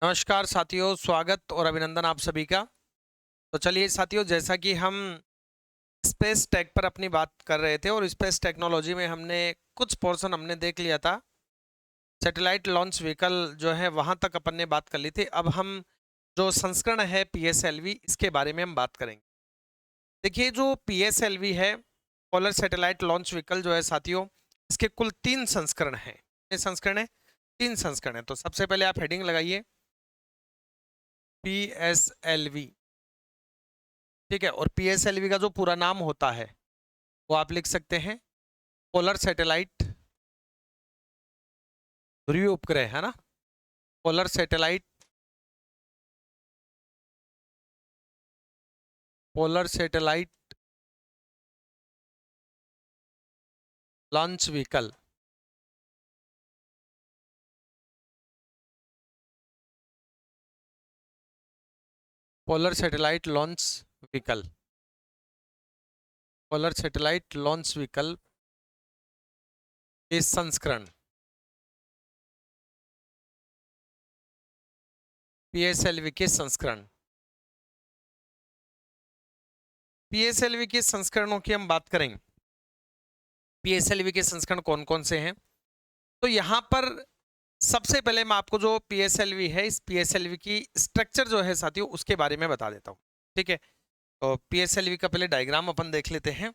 नमस्कार साथियों, स्वागत और अभिनंदन आप सभी का। तो चलिए साथियों, जैसा कि हम स्पेस टेक पर अपनी बात कर रहे थे और स्पेस टेक्नोलॉजी में हमने कुछ पोर्शन हमने देख लिया था। सैटेलाइट लॉन्च व्हीकल जो है वहां तक अपन ने बात कर ली थी। अब हम जो संस्करण है पीएसएलवी, इसके बारे में हम बात करेंगे। देखिए, जो पीएसएलवी है, पोलर सैटेलाइट लॉन्च व्हीकल जो है साथियों, इसके कुल 3 संस्करण हैं। कितने संस्करण है? 3 संस्करण है। तो सबसे पहले आप हेडिंग लगाइए पीएसएलवी। ठीक है, और पीएसएलवी का जो पूरा नाम होता है वो आप लिख सकते हैं पोलर सैटेलाइट ध्रुवीय उपग्रह, है ना। Polar satellite launch vehicle. Polar satellite launch vehicle. Polar satellite launch vehicle के संस्करण पीएसएलवी के संस्करण। पीएसएलवी के संस्करणों की हम बात करेंगे। पीएसएलवी के संस्करण कौन कौन से हैं? तो यहां पर सबसे पहले मैं आपको जो पीएसएलवी है, इस पीएसएलवी की स्ट्रक्चर जो है साथियों, उसके बारे में बता देता हूं। ठीक है, तो पीएसएलवी का पहले डायग्राम अपन देख लेते हैं।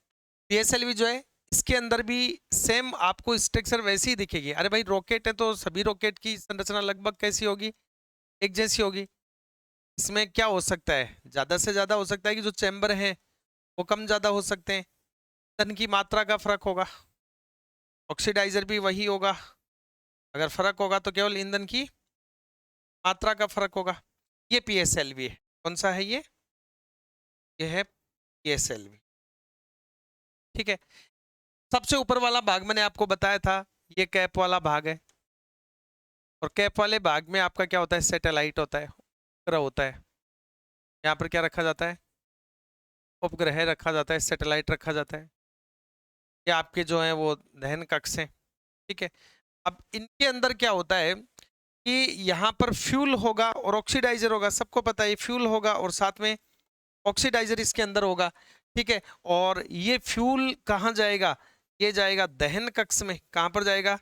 पीएसएलवी जो है, इसके अंदर भी सेम आपको स्ट्रक्चर वैसी ही दिखेगी। अरे भाई, रॉकेट है तो सभी रॉकेट की संरचना लगभग कैसी होगी? एक जैसी होगी। इसमें क्या हो सकता है? ज्यादा से ज्यादा हो सकता है कि जो चैम्बर हैं वो कम ज्यादा हो सकते हैं। ईंधन की मात्रा का फर्क होगा। ऑक्सीडाइजर भी वही होगा। अगर फर्क होगा तो केवल ईंधन की मात्रा का फर्क होगा। ये पीएसएलवी है। कौन सा है ये? ये है पीएसएलवी। ठीक है, सबसे ऊपर वाला भाग मैंने आपको बताया था, ये कैप वाला भाग है। और कैप वाले भाग में आपका क्या होता है? सैटेलाइट होता है, उपग्रह होता है। यहाँ पर क्या रखा जाता है? उपग्रह रखा जाता है, सैटेलाइट रखा जाता है। ये आपके जो है वो दहन कक्ष हैं। ठीक है, अब इनके अंदर क्या होता है कि यहाँ पर फ्यूल होगा और ऑक्सीडाइजर होगा। सबको पता है, फ्यूल होगा और साथ में ऑक्सीडाइजर इसके अंदर होगा। ठीक है, और ये फ्यूल कहाँ जाएगा? ये जाएगा दहन कक्ष में। कहाँ पर जाएगा?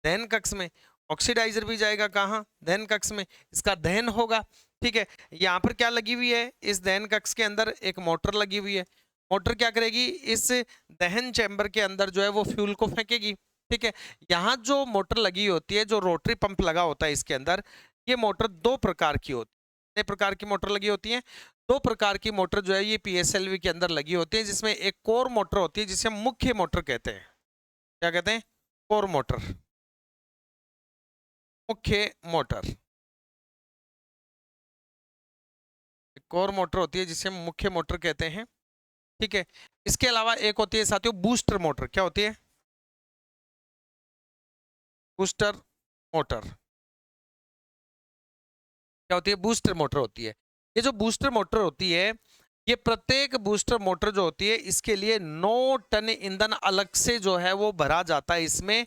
दहन कक्ष में। ऑक्सीडाइजर भी जाएगा कहाँ? दहन कक्ष में। इसका दहन होगा। ठीक है, यहाँ पर क्या लगी हुई है? इस दहन कक्ष के अंदर एक मोटर लगी हुई है। मोटर क्या करेगी? इस दहन चैम्बर के अंदर जो है वो फ्यूल को फेंकेगी। ठीक है, यहाँ जो मोटर लगी होती है, जो रोटरी पंप लगा होता है इसके अंदर, ये मोटर 2 प्रकार की होती है। कितने प्रकार की मोटर लगी होती है? 2 प्रकार की मोटर जो है ये पीएसएलवी के अंदर लगी होती है, जिसमें एक कोर मोटर होती है जिसे हम मुख्य मोटर कहते हैं। क्या कहते हैं? कोर मोटर, मुख्य मोटर। कोर मोटर होती है जिसे हम मुख्य मोटर कहते हैं। ठीक है, इसके अलावा एक होती है साथियों बूस्टर मोटर। क्या होती है? Booster motor. क्या होती है? बूस्टर मोटर होती है। ये जो बूस्टर मोटर होती है, ये प्रत्येक बूस्टर मोटर जो होती है, इसके लिए 9 टन ईंधन अलग से जो है वो भरा जाता है इसमें,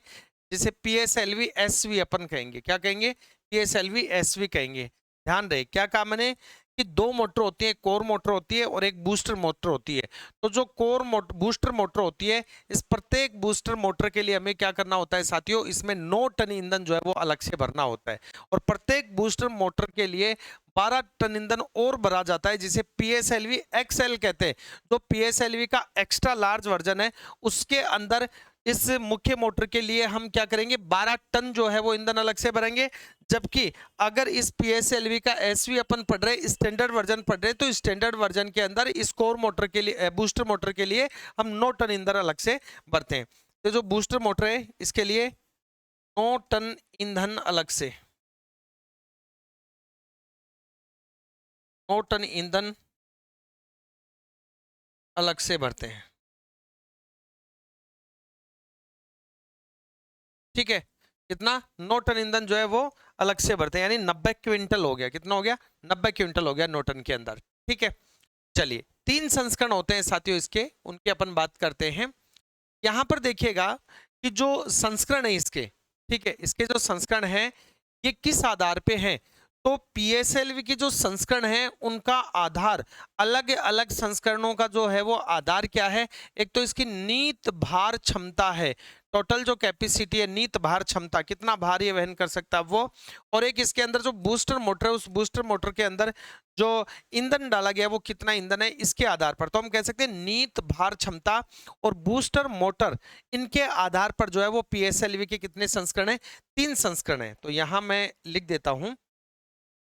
जिसे पीएसएलवी एसवी अपन कहेंगे। क्या कहेंगे? पीएसएलवी एसवी कहेंगे। ध्यान रहे, क्या काम है कि 2 मोटर होती है, कोर मोटर होती है और एक बूस्टर मोटर होती है। तो जो कोर मोटर, बूस्टर मोटर होती है, इस प्रत्येक बूस्टर मोटर के लिए हमें क्या करना होता है साथियों? इसमें 9 टन ईंधन जो है वो अलग से भरना होता है। और प्रत्येक बूस्टर मोटर के लिए 12 टन ईंधन और भरा जाता है, जिसे पीएसएलवी एक्सएल कहते हैं। जो पीएसएलवी का एक्स्ट्रा लार्ज वर्जन है, उसके अंदर इस मुख्य मोटर के लिए हम क्या करेंगे? 12 टन जो है वो ईंधन अलग से भरेंगे। जबकि अगर इस पीएसएलवी का एसवी अपन पढ़ रहे, स्टैंडर्ड वर्जन पढ़ रहे, तो स्टैंडर्ड वर्जन के अंदर इस कोर मोटर के लिए, बूस्टर मोटर के लिए हम 9 टन ईंधन अलग से भरते हैं। तो जो बूस्टर मोटर है, इसके लिए 9 टन ईंधन अलग से, 9 टन ईंधन अलग से भरते हैं। ठीक है, कितना? 9 टन ईंधन जो है वो अलग से भरते हैं, यानी 90 क्विंटल हो गया। कितना हो गया? 90 क्विंटल हो गया 9 टन के अंदर। ठीक है, चलिए 3 संस्करण होते हैं साथियों इसके, उनकी अपन बात करते हैं। यहां पर देखिएगा कि जो संस्करण है इसके, ठीक है, इसके जो संस्करण है, ये किस आधार पे हैं? तो पीएसएलवी के जो संस्करण हैं उनका आधार, अलग अलग संस्करणों का जो है वो आधार क्या है? एक तो इसकी नीत भार क्षमता है, टोटल जो कैपेसिटी है, नीत भार क्षमता, कितना भार ये वहन कर सकता है वो, और एक इसके अंदर जो बूस्टर मोटर है, उस बूस्टर मोटर के अंदर जो ईंधन डाला गया वो कितना ईंधन है, इसके आधार पर। तो हम कह सकते हैं नीत भार क्षमता और बूस्टर मोटर, इनके आधार पर जो है वो पीएसएलवी के कितने संस्करण है? 3 संस्करण है। तो यहां मैं लिख देता हूं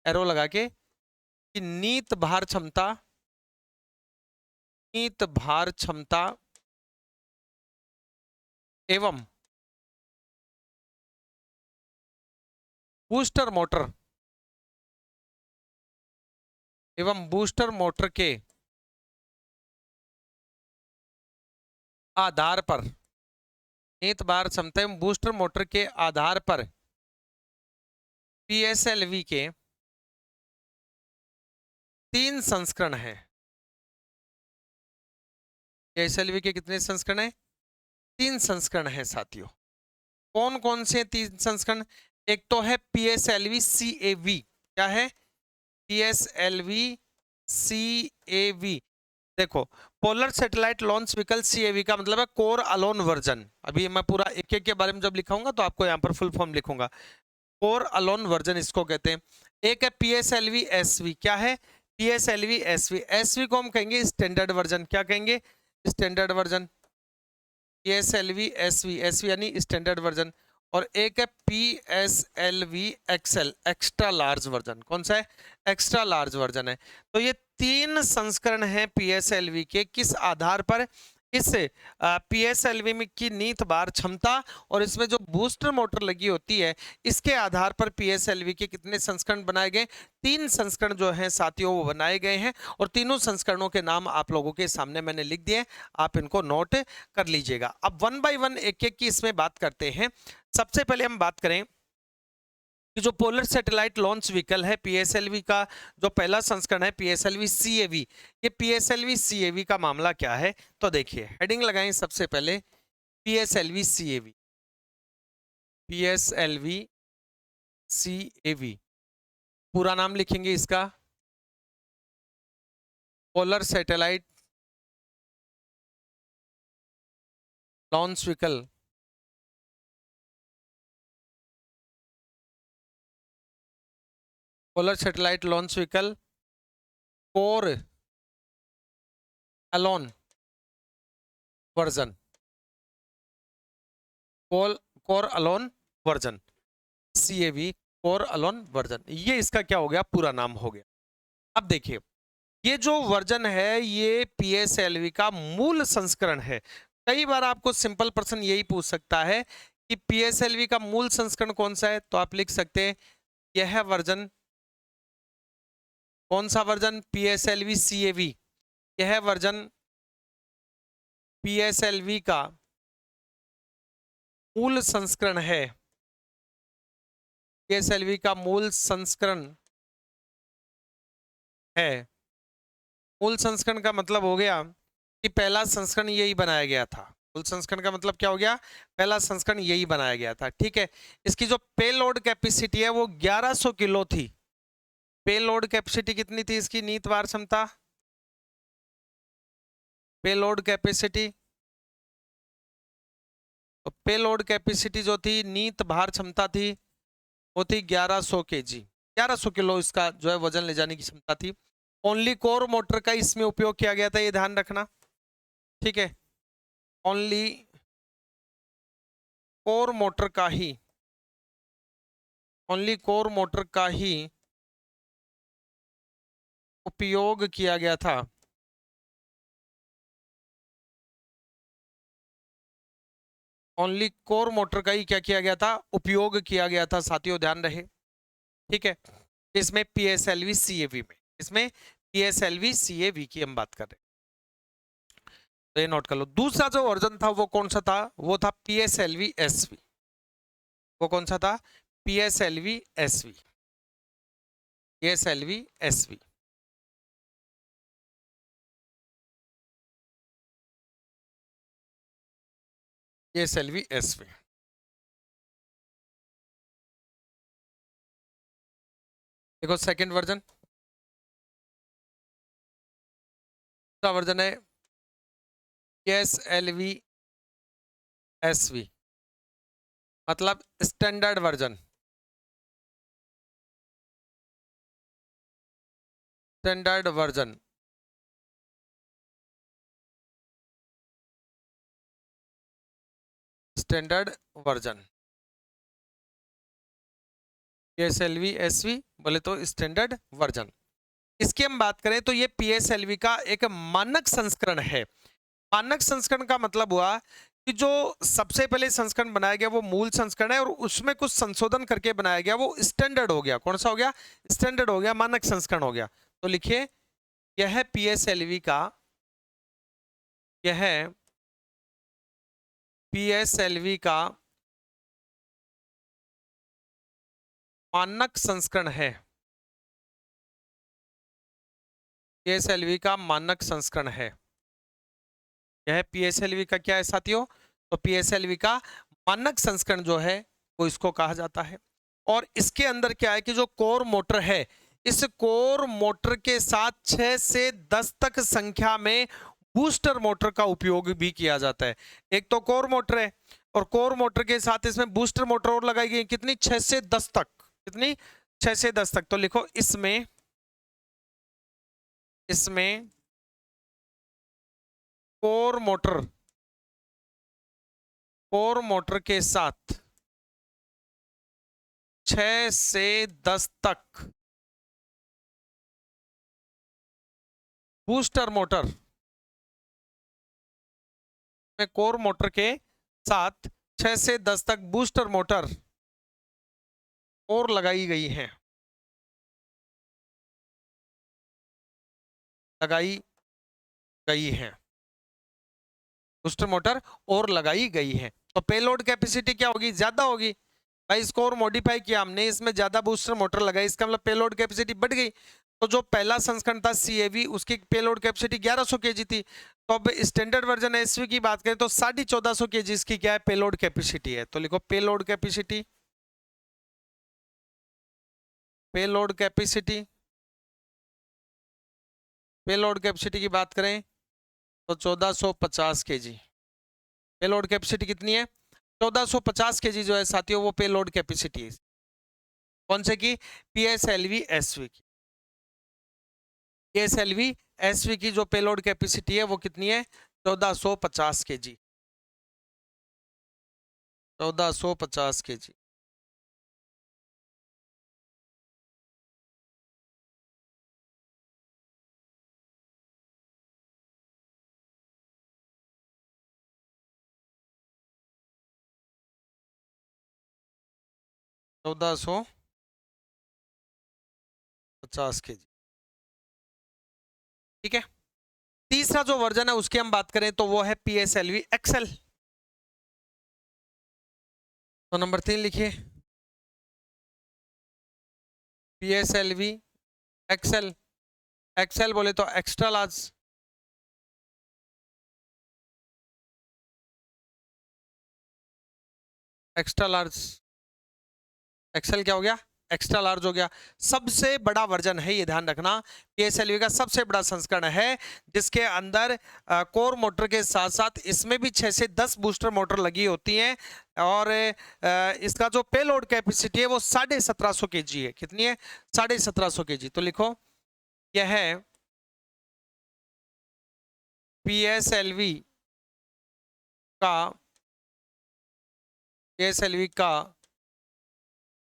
एरो लगा के कि नीत भार क्षमता, नीत भार क्षमता एवं बूस्टर मोटर, एवं बूस्टर मोटर के आधार पर, नीत भार क्षमता एवं बूस्टर मोटर के आधार पर पीएसएलवी के 3 संस्करण हैं। पीएसएलवी के कितने संस्करण हैं? 3 संस्करण हैं साथियों। कौन कौन से 3 संस्करण? एक तो है पीएसएलवी सीएवी। क्या है? पीएसएलवी सीएवी। देखो, पोलर सैटेलाइट लॉन्च व्हीकल सीएवी का मतलब है कोर अलोन वर्जन। अभी मैं पूरा एक एक के बारे में जब लिखाऊंगा तो आपको यहाँ पर फुल फॉर्म लिखूंगा। कोर अलोन वर्जन इसको कहते हैं। एक है पीएसएलवी एसवी। क्या है? PSLV SV. एसवी को हम कहेंगे स्टैंडर्ड वर्जन। क्या कहेंगे? Standard version. PSLV SV, SV यानी स्टैंडर्ड वर्जन। और एक है PSLV XL, extra large version. कौन सा है? एक्स्ट्रा लार्ज वर्जन है। तो ये 3 संस्करण हैं पीएसएलवी के। किस आधार पर? इससे पीएसएलवी में की नीत भार क्षमता और इसमें जो बूस्टर मोटर लगी होती है, इसके आधार पर पीएसएलवी के कितने संस्करण बनाए गए? 3 संस्करण जो हैं साथियों वो बनाए गए हैं, और तीनों संस्करणों के नाम आप लोगों के सामने मैंने लिख दिए, आप इनको नोट कर लीजिएगा। अब 1 बाय 1 एक एक की इसमें बात करते हैं। सबसे पहले हम बात करें कि जो पोलर सैटेलाइट लॉन्च व्हीकल है पीएसएलवी का, जो पहला संस्करण है पीएसएलवी सीएवी, ये पीएसएलवी सीएवी का मामला क्या है? तो देखिए, हेडिंग लगाएं सबसे पहले, पीएसएलवी सीएवी, पीएसएलवी सीएवी। पूरा नाम लिखेंगे इसका, polar satellite launch vehicle, polar satellite launch vehicle core alone version, core alone version, C A V, core alone version. ये इसका क्या हो गया? पूरा नाम हो गया। अब देखिए, ये जो वर्जन है ये पीएसएलवी का मूल संस्करण है। कई बार आपको सिंपल पर्सन यही पूछ सकता है कि पीएसएलवी का मूल संस्करण कौन सा है, तो आप लिख सकते हैं यह वर्जन। कौन सा वर्जन? पीएसएलवी सीएवी। यह वर्जन पीएसएलवी का मूल संस्करण है। पीएसएलवी का मूल संस्करण है। मूल संस्करण का मतलब हो गया कि पहला संस्करण यही बनाया गया था। मूल संस्करण का मतलब क्या हो गया? पहला संस्करण यही बनाया गया था। ठीक है। इसकी जो पेलोड कैपेसिटी है वो 1100 किलो थी। पेलोड कैपेसिटी कितनी थी इसकी? नीत भार क्षमता, पेलोड कैपेसिटी, तो पेलोड कैपेसिटी जो थी, नीत भार क्षमता थी, वो थी 1100 केजी। 1100 किलो इसका जो है वजन ले जाने की क्षमता थी। ओनली कोर मोटर का इसमें उपयोग किया गया था, ये ध्यान रखना। ठीक है, ओनली कोर मोटर का ही, ओनली कोर मोटर का ही उपयोग किया गया था। ओनली कोर मोटर का ही क्या किया गया था? उपयोग किया गया था साथियों, ध्यान रहे। ठीक है, इसमें पीएसएलवी सीएवी में, इसमें पीएसएलवी सीएवी की हम बात कर रहे हैं, तो ये नोट कर लो। दूसरा जो वर्जन था वो कौन सा था? वो था पीएसएलवी एसवी। वो कौन सा था? PSLV SV, PSLV SV. PSLV SV. देखो सेकंड वर्जन, दूसरा वर्जन है PSLV SV, मतलब standard version, standard version. Standard version PSLV SV बोले तो स्टैंडर्ड वर्जन। इसकी हम बात करें तो ये PSLV का एक मानक संस्करण है। मानक संस्करण का मतलब हुआ कि जो सबसे पहले संस्करण बनाया गया वो मूल संस्करण है और उसमें कुछ संशोधन करके बनाया गया, वो स्टैंडर्ड हो गया। कौन सा हो गया? स्टैंडर्ड हो गया, मानक संस्करण हो गया। तो लिखिए यह है PSLV का, यह है PSLV का मानक संस्करण है। PSLV का मानक संस्करण है। यह PSLV का क्या है साथियों? तो PSLV का मानक संस्करण जो है वो इसको कहा जाता है। और इसके अंदर क्या है कि जो कोर मोटर है, इस कोर मोटर के साथ 6 से 10 तक संख्या में बूस्टर मोटर का उपयोग भी किया जाता है। एक तो कोर मोटर है और कोर मोटर के साथ इसमें बूस्टर मोटर और लगाई गई, कितनी? 6 से 10 तक। कितनी? 6 से 10 तक। तो लिखो इसमें कोर मोटर के साथ 6 से 10 तक बूस्टर मोटर में, कोर मोटर के साथ 6 से 10 तक बूस्टर मोटर और लगाई गई है, लगाई गई है, बूस्टर मोटर और लगाई गई है। तो पेलोड कैपेसिटी क्या होगी? ज्यादा होगी भाई। इसको और मॉडिफाई किया हमने, इसमें ज्यादा बूस्टर मोटर लगाई, इसका मतलब पेलोड कैपेसिटी बढ़ गई। तो जो पहला संस्करण था CAV, उसकी पेलोड कैपेसिटी 1100 kg थी। तो अब स्टैंडर्ड वर्जन SV की बात करें तो 1450 kg इसकी क्या है? पेलोड कैपेसिटी है। तो लिखो payload capacity, payload capacity, payload capacity की बात करें तो 1450 kg। पेलोड कैपेसिटी कितनी है? 1450 kg जो है साथियों, वो पेलोड कैपेसिटी है। कौन से की? PSLV SV की। PSLV SV की जो पेलोड कैपेसिटी है वो कितनी है? 1450 kg। 1450 kg। 1450 kg। ठीक है। तीसरा जो वर्जन है उसकी हम बात करें तो वो है PSLV XL। तो नंबर 3 लिखिए, PSLV XL। XL बोले तो extra large, extra large. XL क्या हो गया? एक्स्ट्रा लार्ज हो गया। सबसे बड़ा वर्जन है, ये ध्यान रखना। PSLV का सबसे बड़ा संस्करण है जिसके अंदर कोर मोटर के साथ साथ इसमें भी 6 से 10 बूस्टर मोटर लगी होती हैं। और इसका जो पेलोड कैपेसिटी है वो 1750 kg है। कितनी है? 1750 kg। तो लिखो यह है PSLV का, PSLV का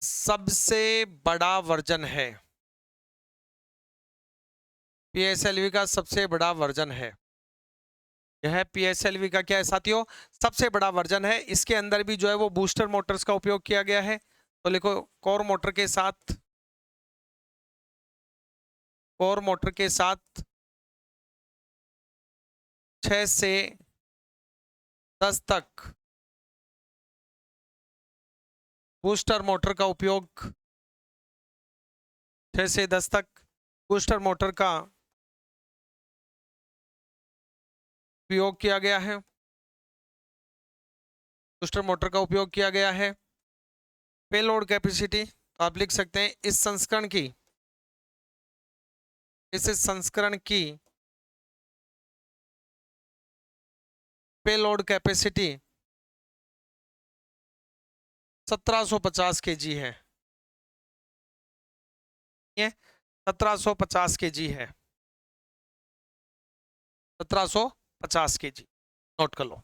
सबसे बड़ा वर्जन है। PSLV का सबसे बड़ा वर्जन है। यह PSLV का क्या है साथियों? सबसे बड़ा वर्जन है। इसके अंदर भी जो है वो बूस्टर मोटर्स का उपयोग किया गया है। तो लिखो कोर मोटर के साथ, कोर मोटर के साथ 6 से 10 तक बूस्टर मोटर का उपयोग, 6 से 10 तक बूस्टर मोटर का उपयोग किया गया है, बूस्टर मोटर का उपयोग किया गया है। पेलोड कैपेसिटी तो आप लिख सकते हैं इस संस्करण की, इस संस्करण की पेलोड कैपेसिटी 1750 केजी है। ये 1750 केजी है, 1750 केजी, नोट कर लो।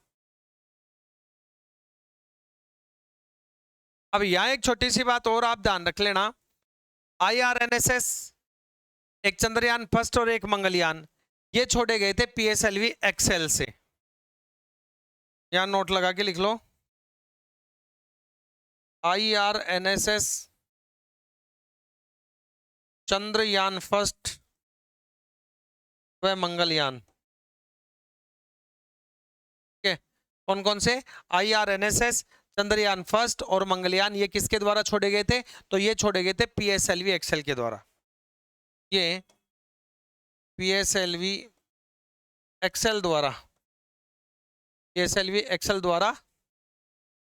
अब यहां एक छोटी सी बात और आप ध्यान रख लेना, IRNSS, एक चंद्रयान फर्स्ट और एक मंगलयान, ये छोड़े गए थे PSLV एक्सेल से। यहां नोट लगा के लिख लो, IRNSS चंद्रयान फर्स्ट व मंगलयान, ठीक है। कौन कौन से? IRNSS, चंद्रयान फर्स्ट और मंगलयान, ये किसके द्वारा छोड़े गए थे? तो ये छोड़े गए थे PSLV एक्सेल के द्वारा। ये PSLV एक्सेल द्वारा, PSLV एक्सेल द्वारा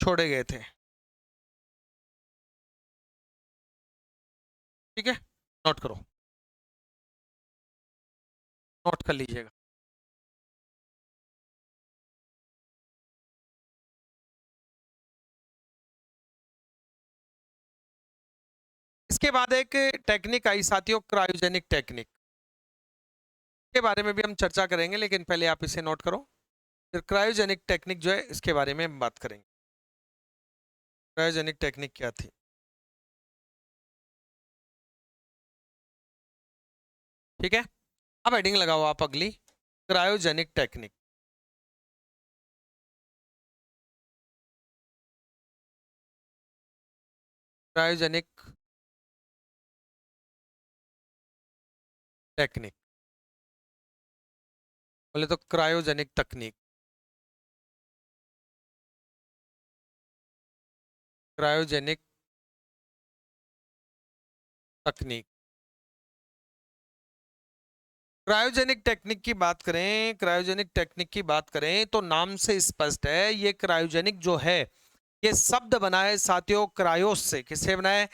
छोड़े गए थे, ठीक है। नोट करो, नोट कर लीजिएगा। इसके बाद एक टेक्निक आई साथियों, क्रायोजेनिक टेक्निक, के बारे में भी हम चर्चा करेंगे, लेकिन पहले आप इसे नोट करो। फिर क्रायोजेनिक टेक्निक जो है इसके बारे में हम बात करेंगे। क्रायोजेनिक टेक्निक क्या थी? ठीक है, अब हेडिंग लगाओ आप अगली, क्रायोजेनिक टेक्निक। क्रायोजेनिक टेक्निक, बोले तो क्रायोजेनिक तकनीक, क्रायोजेनिक तकनीक। क्रायोजेनिक टेक्निक की बात करें, क्रायोजेनिक टेक्निक की बात करें तो नाम से स्पष्ट है, ये क्रायोजेनिक जो है ये शब्द बना है साथियों क्रायोस से। किससे बना है?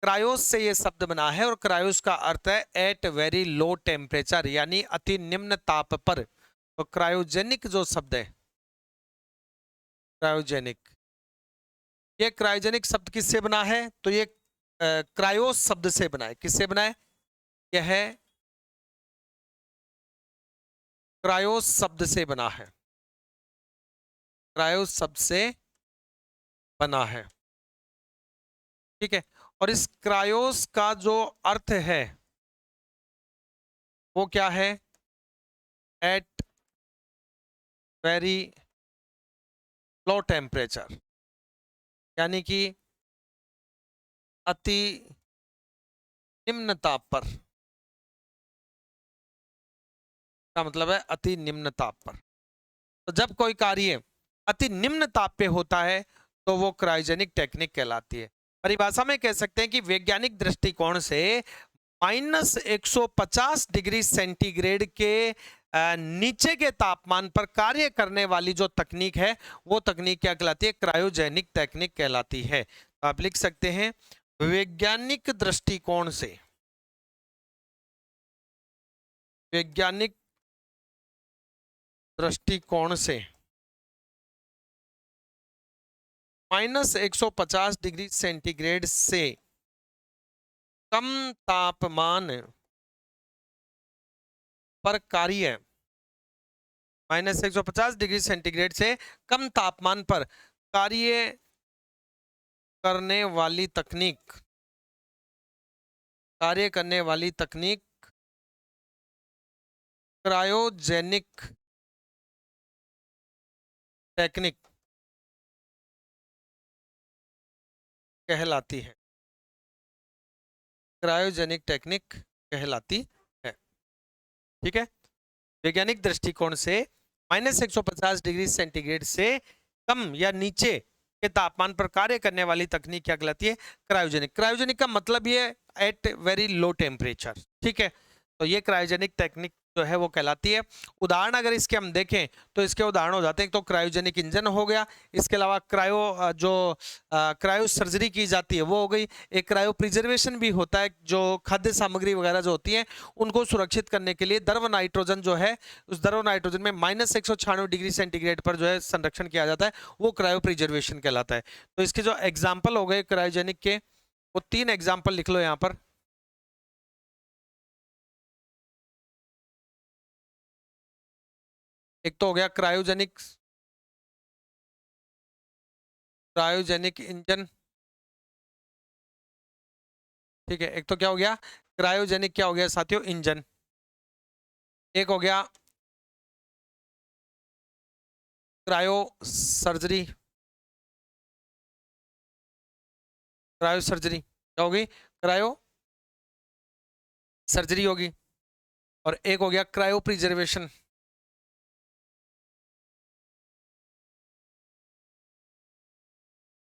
क्रायोस से ये शब्द बना है, और क्रायोस का अर्थ है एट वेरी लो टेम्परेचर, यानी अति निम्न ताप पर। तो क्रायोजेनिक जो शब्द है, क्रायोजेनिक, ये क्रायोजेनिक शब्द किससे बना है? तो ये क्रायोस शब्द से बना है। किससे बना है? यह है क्रायोस शब्द से बना है, क्रायोस शब्द से बना है, ठीक है। और इस क्रायोस का जो अर्थ है वो क्या है? एट वेरी लो टेम्परेचर, यानी कि अति निम्न ताप पर, का मतलब है अति निम्न ताप पर। तो जब कोई कार्य अति निम्न ताप पे होता है तो वो क्रायोजेनिक टेक्निक कहलाती है। परिभाषा में कह सकते हैं कि वैज्ञानिक दृष्टिकोण से -150 डिग्री सेंटीग्रेड के नीचे के तापमान पर कार्य करने वाली जो तकनीक है वो तकनीक क्या कहलाती है? क्रायोजेनिक टेक्निक कहलाती है। तो आप लिख सकते हैं वैज्ञानिक दृष्टिकोण से, वैज्ञानिक दृष्टिकोण से -150 डिग्री सेंटीग्रेड से कम तापमान पर कार्य, -150 डिग्री सेंटीग्रेड से कम तापमान पर कार्य करने वाली तकनीक, कार्य करने वाली तकनीक क्रायोजेनिक टेक्निक कहलाती है, क्रायोजेनिक टेक्निक कहलाती है, ठीक है। वैज्ञानिक दृष्टिकोण से -150 डिग्री सेंटीग्रेड से कम या नीचे के तापमान पर कार्य करने वाली तकनीक क्या कहलाती है? क्रायोजेनिक। क्रायोजेनिक का मतलब ये एट वेरी लो टेम्परेचर, ठीक है। तो ये क्रायोजेनिक टेक्निक जो है वो कहलाती है। उदाहरण अगर इसके हम देखें तो इसके उदाहरण हो जाते हैं, तो क्रायोजेनिक इंजन हो गया, इसके अलावा क्रायो सर्जरी की जाती है वो हो गई, एक क्रायो प्रिजर्वेशन भी होता है, जो खाद्य सामग्री वगैरह जो होती है उनको सुरक्षित करने के लिए द्रव नाइट्रोजन जो है, उस द्रव नाइट्रोजन में -196 डिग्री सेंटीग्रेड पर जो है संरक्षण किया जाता है, वो क्रायो प्रिजर्वेशन कहलाता है। तो इसके जो एग्जाम्पल हो गए क्रायोजेनिक के, वो 3 एग्जाम्पल लिख लो यहाँ पर। एक तो हो गया क्रायोजेनिक इंजन, ठीक है। एक तो क्या हो गया क्रायोजेनिक, क्या हो गया साथियों, इंजन। एक हो गया क्रायो सर्जरी, क्या होगी, क्रायो सर्जरी होगी। और एक हो गया क्रायो प्रिजर्वेशन,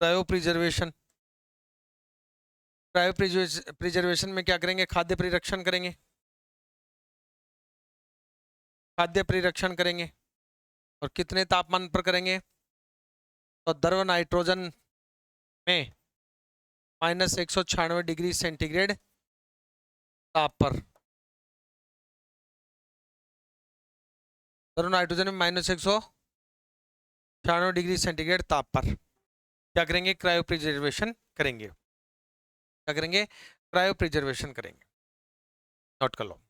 क्रायो प्रिजर्वेशन में क्या करेंगे, खाद्य परिरक्षण करेंगे, और कितने तापमान पर करेंगे, तो द्रव नाइट्रोजन में -196 डिग्री सेंटीग्रेड ताप पर, द्रव नाइट्रोजन में -196 डिग्री सेंटीग्रेड ताप पर क्या करेंगे, क्रायो प्रिजर्वेशन करेंगे। क्या करेंगे, क्रायो प्रिजर्वेशन करेंगे। नोट कर लो।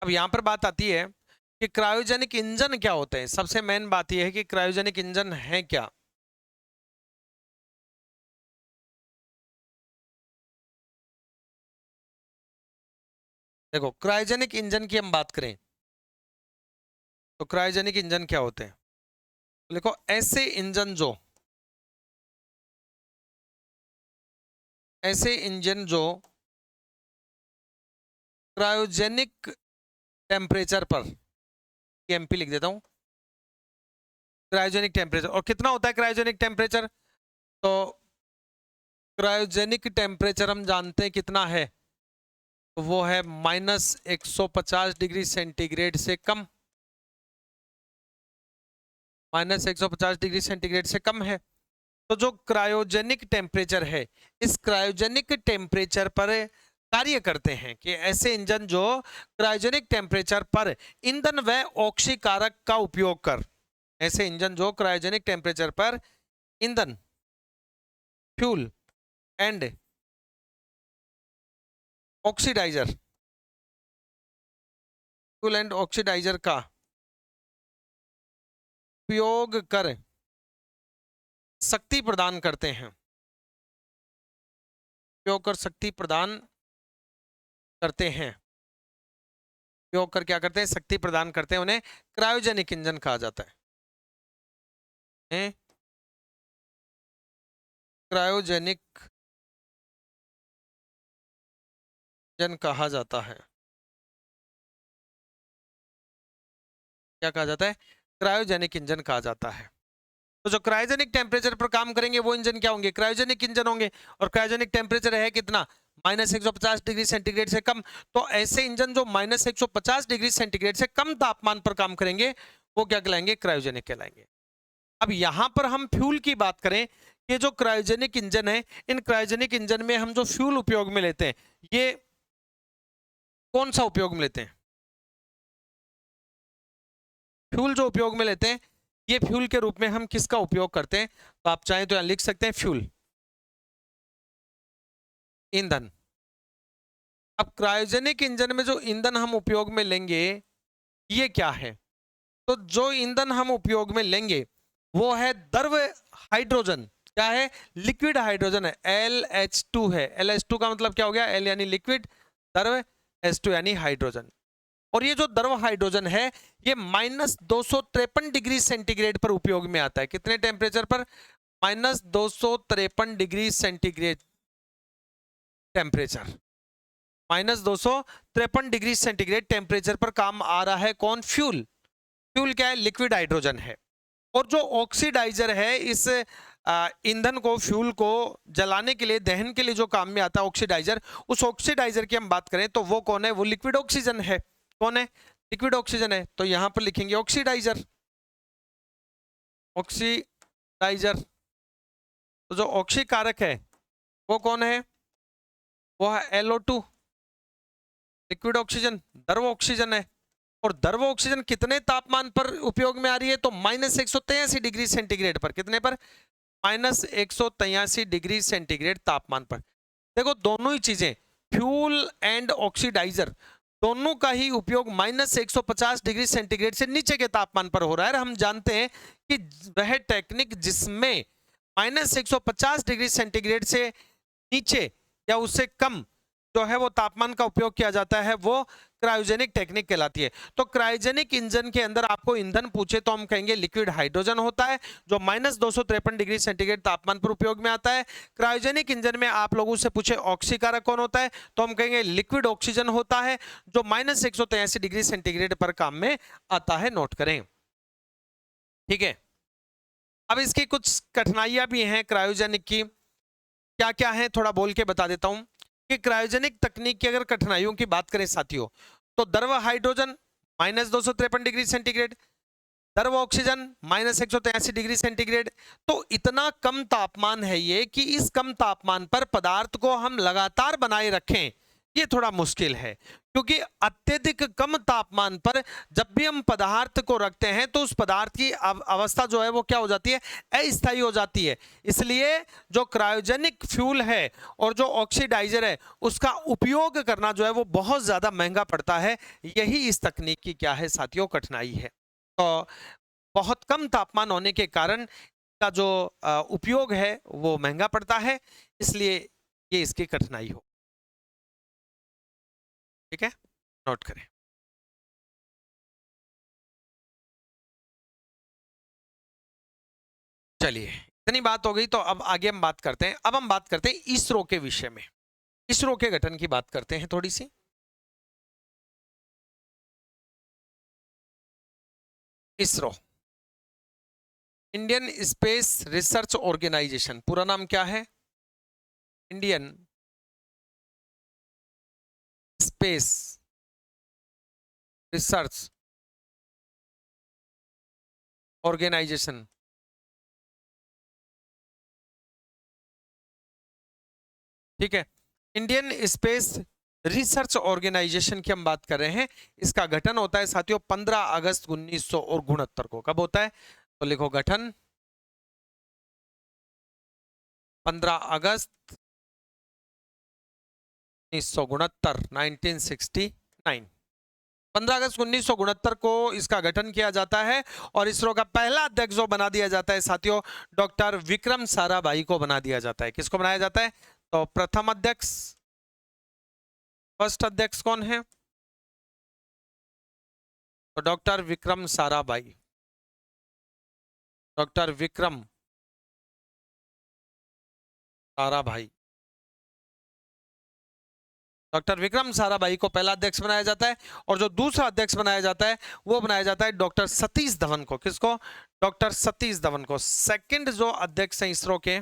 अब यहां पर बात आती है कि क्रायोजेनिक इंजन क्या होते हैं। सबसे मेन बात यह है कि क्रायोजेनिक इंजन है क्या। देखो, क्रायोजेनिक इंजन की हम बात करें तो क्रायोजेनिक इंजन क्या होते हैं। देखो, ऐसे इंजन जो क्रायोजेनिक टेम्परेचर पर, एमपी लिख देता हूं, क्रायोजेनिक टेम्परेचर, और कितना होता है क्रायोजेनिक टेम्परेचर, तो क्रायोजेनिक टेम्परेचर हम जानते हैं कितना है, तो वो है -150 डिग्री सेंटीग्रेड से कम, -150 डिग्री सेंटीग्रेड से कम है। तो जो क्रायोजेनिक टेम्परेचर है, इस क्रायोजेनिक टेम्परेचर पर कार्य करते हैं कि ऐसे इंजन जो क्रायोजेनिक टेम्परेचर पर ईंधन व ऑक्सीकारक का उपयोग कर, ऐसे इंजन जो क्रायोजेनिक टेम्परेचर पर ईंधन, फ्यूल एंड ऑक्सीडाइजर, का उपयोग कर शक्ति प्रदान करते हैं, उपयोग कर शक्ति प्रदान करते हैं, उपयोग कर क्या करते हैं, शक्ति प्रदान करते हैं, उन्हें क्रायोजेनिक इंजन कहा जाता है। क्रायोजेनिक इंजन कहा जाता है। क्या कहा जाता है, क्रायोजेनिक इंजन कहा जाता है। तो जो क्रायोजेनिक टेम्परेचर पर काम करेंगे वो इंजन क्या होंगे, क्रायोजेनिक इंजन होंगे। और क्रायोजेनिक टेम्परेचर है कितना, -150 डिग्री सेंटीग्रेड से कम। तो ऐसे इंजन जो -150 डिग्री सेंटीग्रेड से कम तापमान पर काम करेंगे वो क्या कहलाएंगे, क्रायोजेनिक कहलाएंगे। अब यहां पर हम फ्यूल की बात करें, ये जो क्रायोजेनिक इंजन है, इन क्रायोजेनिक इंजन में हम जो फ्यूल उपयोग में लेते हैं, ये कौन सा उपयोग में लेते हैं, फ्यूल जो उपयोग में लेते हैं, ये फ्यूल के रूप में हम किसका उपयोग करते हैं, तो आप चाहें तो यहां लिख सकते हैं फ्यूल, ईंधन। अब क्रायोजेनिक इंजन में जो ईंधन हम उपयोग में लेंगे ये क्या है, तो जो ईंधन हम उपयोग में लेंगे वो है द्रव हाइड्रोजन। क्या है, लिक्विड हाइड्रोजन है, LH2 है। LH2 का मतलब क्या हो गया, L यानी लिक्विड, द्रव, H2 यानी हाइड्रोजन। और ये जो द्रव हाइड्रोजन है ये -253 डिग्री सेंटीग्रेड पर उपयोग में आता है। कितने टेम्परेचर पर, -253 degree centigrade temperature, -253 degree centigrade temperature पर काम आ रहा है कौन, फ्यूल। फ्यूल क्या है, लिक्विड हाइड्रोजन है। और जो ऑक्सीडाइजर है इस ईंधन को, फ्यूल को जलाने के लिए, दहन के लिए जो काम में आता है ऑक्सीडाइजर, उस ऑक्सीडाइजर की हम बात करें तो वो कौन है? वो लिक्विड ऑक्सीजन है। कौन है? लिक्विड ऑक्सीजन है। तो यहां पर लिखेंगे ऑक्सीडाइजर। ऑक्सीडाइजर। तो जो ऑक्सीकारक है वो कौन है? वो है NO2, लिक्विड ऑक्सीजन, द्रव ऑक्सीजन है। और द्रव ऑक्सीजन कितने तापमान पर उपयोग में आ रही है? तो -183 डिग्री सेंटीग्रेड पर। कितने पर? -183 डिग्री सेंटीग्रेड तापमान पर। देखो दोनों ही चीजें, फ्यूल एंड ऑक्सीडाइजर, दोनों का ही उपयोग -150 डिग्री सेंटीग्रेड से नीचे के तापमान पर हो रहा है। हम जानते हैं कि वह टेक्निक जिसमें -150 डिग्री सेंटीग्रेड से नीचे या उससे कम जो है वो तापमान का उपयोग किया जाता है, वो क्रायोजेनिक टेक्निक कहलाती है। तो क्रायोजेनिक इंजन के अंदर आपको ईंधन पूछे तो हम कहेंगे लिक्विड हाइड्रोजन होता है, जो -253 डिग्री सेंटीग्रेड तापमान पर उपयोग में आता है। क्रायोजेनिक इंजन में आप लोगों से पूछे ऑक्सीकारक कौन होता है, तो हम कहेंगे लिक्विड ऑक्सीजन होता है, जो -183 डिग्री सेंटीग्रेड पर काम में आता है। नोट करें, ठीक है। अब इसकी कुछ कठिनाइयां भी हैं क्रायोजेनिक की। क्या क्या है थोड़ा बोल के बता देता हूं कि क्रायोजेनिक तकनीक की अगर कठिनाइयों की बात करें साथियों, तो द्रव हाइड्रोजन -253 डिग्री सेंटीग्रेड, द्रव ऑक्सीजन -183 डिग्री सेंटीग्रेड। तो इतना कम तापमान है ये कि इस कम तापमान पर पदार्थ को हम लगातार बनाए रखें, ये थोड़ा मुश्किल है। क्योंकि अत्यधिक कम तापमान पर जब भी हम पदार्थ को रखते हैं तो उस पदार्थ की अवस्था जो है वो क्या हो जाती है? अस्थायी हो जाती है। इसलिए जो क्रायोजेनिक फ्यूल है और जो ऑक्सीडाइजर है उसका उपयोग करना जो है वो बहुत ज्यादा महंगा पड़ता है। यही इस तकनीक की क्या है साथियों? कठिनाई है। तो बहुत कम तापमान होने के कारण का जो उपयोग है वो महंगा पड़ता है, इसलिए ये इसकी कठिनाई हो। ठीक है, नोट करें। चलिए, इतनी बात हो गई तो अब आगे हम बात करते हैं। अब हम बात करते हैं इसरो के विषय में। इसरो के गठन की बात करते हैं थोड़ी सी। ISRO, Indian space research organisation, पूरा नाम क्या है? Indian space research organisation. ठीक है, इंडियन स्पेस रिसर्च ऑर्गेनाइजेशन की हम बात कर रहे हैं। इसका गठन होता है साथियों 15 अगस्त 1969 को। कब होता है? तो लिखो गठन 15 अगस्त 1969, 1969। 15 अगस्त 1969 को इसका गठन किया जाता है और इसरो का पहला अध्यक्ष जो बना दिया जाता है साथियों, डॉक्टर विक्रम साराभाई को बना दिया जाता है। किसको बनाया जाता है? तो प्रथम अध्यक्ष, फर्स्ट अध्यक्ष कौन है? तो doctor Vikram Sarabhai. Doctor Vikram Sarabhai, doctor Vikram Sarabhai को पहला अध्यक्ष बनाया जाता है। और जो दूसरा अध्यक्ष बनाया जाता है वो बनाया जाता है डॉक्टर सतीश धवन को। किसको? डॉक्टर सतीश धवन को। सेकंड जो अध्यक्ष हैं इसरो के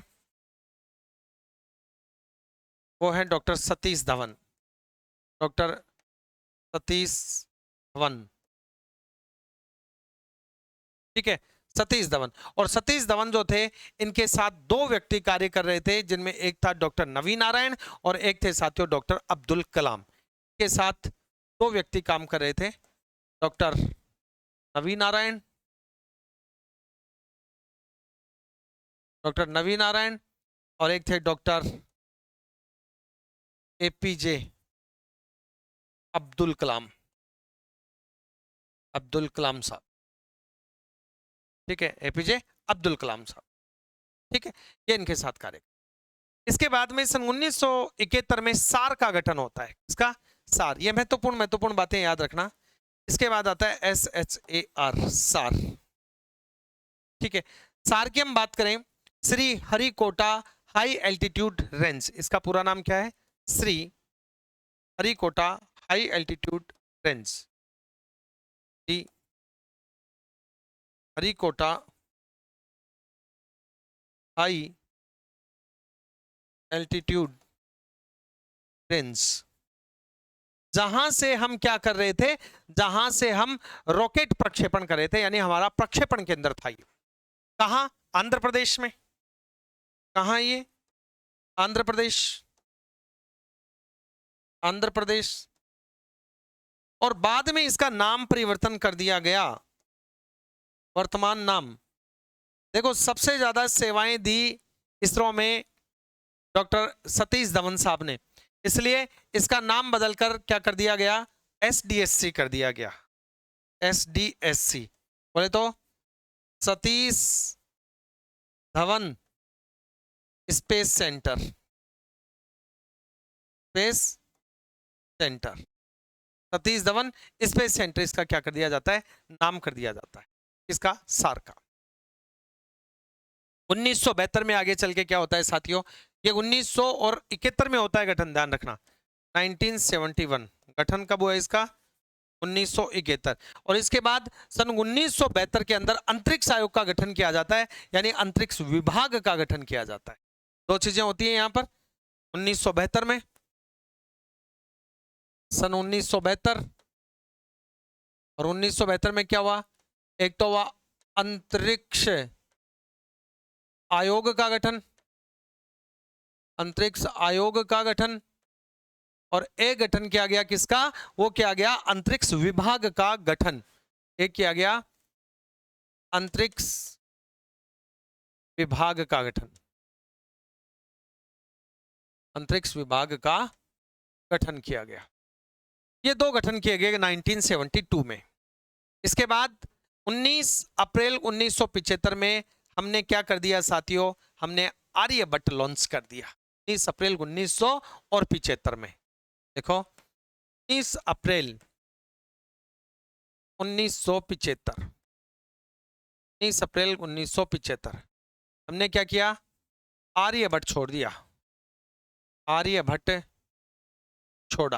वो है डॉक्टर सतीश धवन। डॉक्टर सतीश धवन, ठीक है, सतीश धवन। और सतीश धवन जो थे, इनके साथ दो व्यक्ति कार्य कर रहे थे, जिनमें एक था डॉक्टर नवीन नारायण और एक थे साथियों डॉक्टर अब्दुल कलाम। के साथ दो व्यक्ति काम कर रहे थे, डॉक्टर नवीन नारायण, डॉक्टर नवीन नारायण और एक थे डॉक्टर APJ अब्दुल कलाम, अब्दुल कलाम साहब। ठीक है, APJ अब्दुल कलाम साहब। ठीक है, ये इनके साथ कार्य। इसके बाद में सन 1971 में सार का गठन होता है। इसका सार, ये महत्वपूर्ण महत्वपूर्ण बातें याद रखना। इसके बाद आता है SHAR, सार। ठीक है, सार की हम बात करें, Shri Harikota high altitude range, इसका पूरा नाम क्या है? Shri Harikota high altitude range, Shri Harikota high altitude range, जहां से हम क्या कर रहे थे, जहां से हम रॉकेट प्रक्षेपण कर रहे थे, यानी हमारा प्रक्षेपण केंद्र था ये। कहां? आंध्र प्रदेश में। कहां ये? आंध्र प्रदेश, आंध्र प्रदेश। और बाद में इसका नाम परिवर्तन कर दिया गया, वर्तमान नाम। देखो सबसे ज्यादा सेवाएं दी इसरो में डॉक्टर सतीश धवन साहब ने, इसलिए इसका नाम बदलकर क्या कर दिया गया? एसडीएससी कर दिया गया। एसडीएससी बोले तो Satish Dhawan space centre, space centre, Satish Dhawan space centre, इसका क्या कर दिया जाता है? नाम कर दिया जाता है। इसका सार का 1972 में आगे चल के क्या होता है साथियों? ये 1971 में होता है गठन, ध्यान रखना। 1971 गठन कब हुआ इसका? 1971। और इसके बाद सन 1972 के अंदर अंतरिक्ष आयोग का गठन किया जाता है, यानी अंतरिक्ष विभाग का गठन किया जाता है। दो चीजें होती हैं यहां पर 1972 में, सन 1972 और 1972 में क्या हुआ? एक तो हुआ अंतरिक्ष आयोग का गठन, अंतरिक्ष आयोग का गठन, और एक गठन किया गया किसका? वो किया गया अंतरिक्ष विभाग का गठन। एक किया गया अंतरिक्ष विभाग का गठन, अंतरिक्ष विभाग का गठन किया गया। ये दो गठन किए गए 1972 में। इसके बाद 19 अप्रैल 1975 में हमने क्या कर दिया साथियों? हमने आर्यभट्ट लॉन्च कर दिया। 19 अप्रैल 1975 में, देखो 19 अप्रैल 1975, 19 अप्रैल 1975 हमने क्या किया? आर्यभट्ट छोड़ दिया, आर्यभट्ट छोड़ा।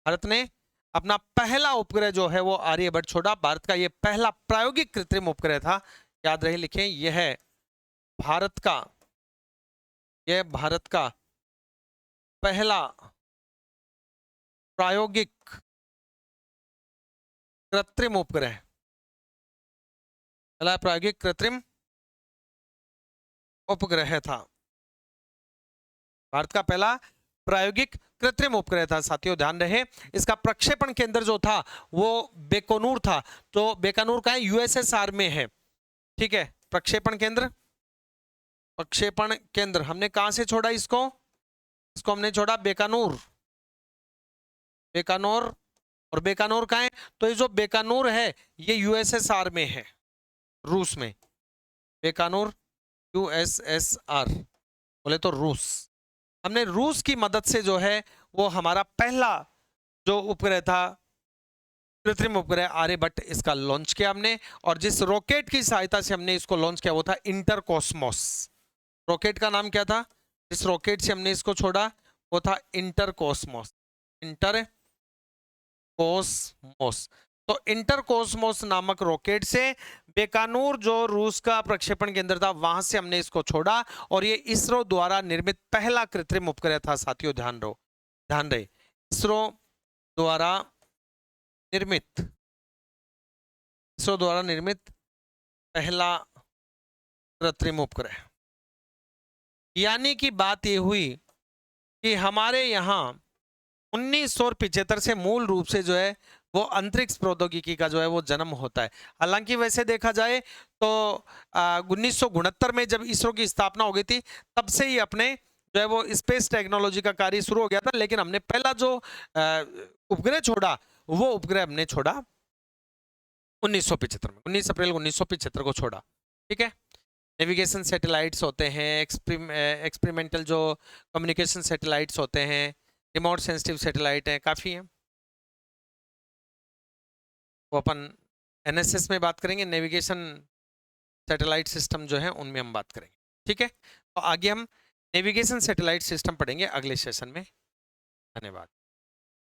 भारत ने अपना पहला उपग्रह जो है वो आर्यभट्ट छोड़ा। भारत का ये पहला प्रायोगिक कृत्रिम उपग्रह था, याद रहे लिखें, यह है भारत का, यह भारत का पहला प्रायोगिक कृत्रिम उपग्रह, पहला प्रायोगिक कृत्रिम उपग्रह था। भारत का पहला प्रायोगिक कृत्रिम उपग्रह था साथियों, ध्यान रहे। इसका प्रक्षेपण केंद्र जो था वो बीकानेर था। तो बीकानेर का है, यूएसएसआर में है, ठीक है। प्रक्षेपण केंद्र, प्रक्षेपण केंद्र हमने कहां से छोड़ा इसको? इसको हमने छोड़ा बीकानेर, बीकानेर। और बीकानेर कहां है? तो ये जो बीकानेर है ये यूएसएसआर में है, रूस में। बीकानेर यूएसएसआर बोले तो रूस। हमने रूस की मदद से जो है वो हमारा पहला जो उपग्रह था, कृत्रिम उपग्रह आर्यभट्ट, इसका लॉन्च किया हमने। और जिस रॉकेट की सहायता से हमने इसको लॉन्च किया वो था इंटरकॉस्मोस। रॉकेट का नाम क्या था? जिस रॉकेट से हमने इसको छोड़ा वो था इंटरकॉस्मोस, इंटरकॉस्मोस। तो इंटरकॉस्मोस नामक रॉकेट से बीकानेर जो रूस का प्रक्षेपण केंद्र था वहां से हमने इसको छोड़ा, और ये इसरो द्वारा निर्मित पहला कृत्रिम उपग्रह था साथियों, ध्यान रहे, इसरो द्वारा निर्मित पहला कृत्रिम उपग्रह। यानी कि बात ये हुई कि हमारे यहाँ 1975 से मूल रूप से जो है वो अंतरिक्ष प्रौद्योगिकी का जो है वो जन्म होता है। हालांकि वैसे देखा जाए तो 1969 में जब इसरो की स्थापना हो गई थी तब से ही अपने जो है वो स्पेस टेक्नोलॉजी का कार्य शुरू हो गया था, लेकिन हमने पहला जो उपग्रह छोड़ा वो उपग्रह हमने छोड़ा 1975 में, 19 अप्रैल 1975 को छोड़ा, ठीक है। नेविगेशन सैटेलाइट्स होते हैं, एक्सपेरिमेंटल जो कम्युनिकेशन सैटेलाइट्स होते हैं, रिमोट सेंसिटिव सैटेलाइट हैं, काफ़ी हैं। वो अपन एनएसएस में बात करेंगे, नेविगेशन सैटेलाइट सिस्टम जो है उनमें हम बात करेंगे, ठीक है। तो आगे हम नेविगेशन सैटेलाइट सिस्टम पढ़ेंगे अगले सेशन में। धन्यवाद।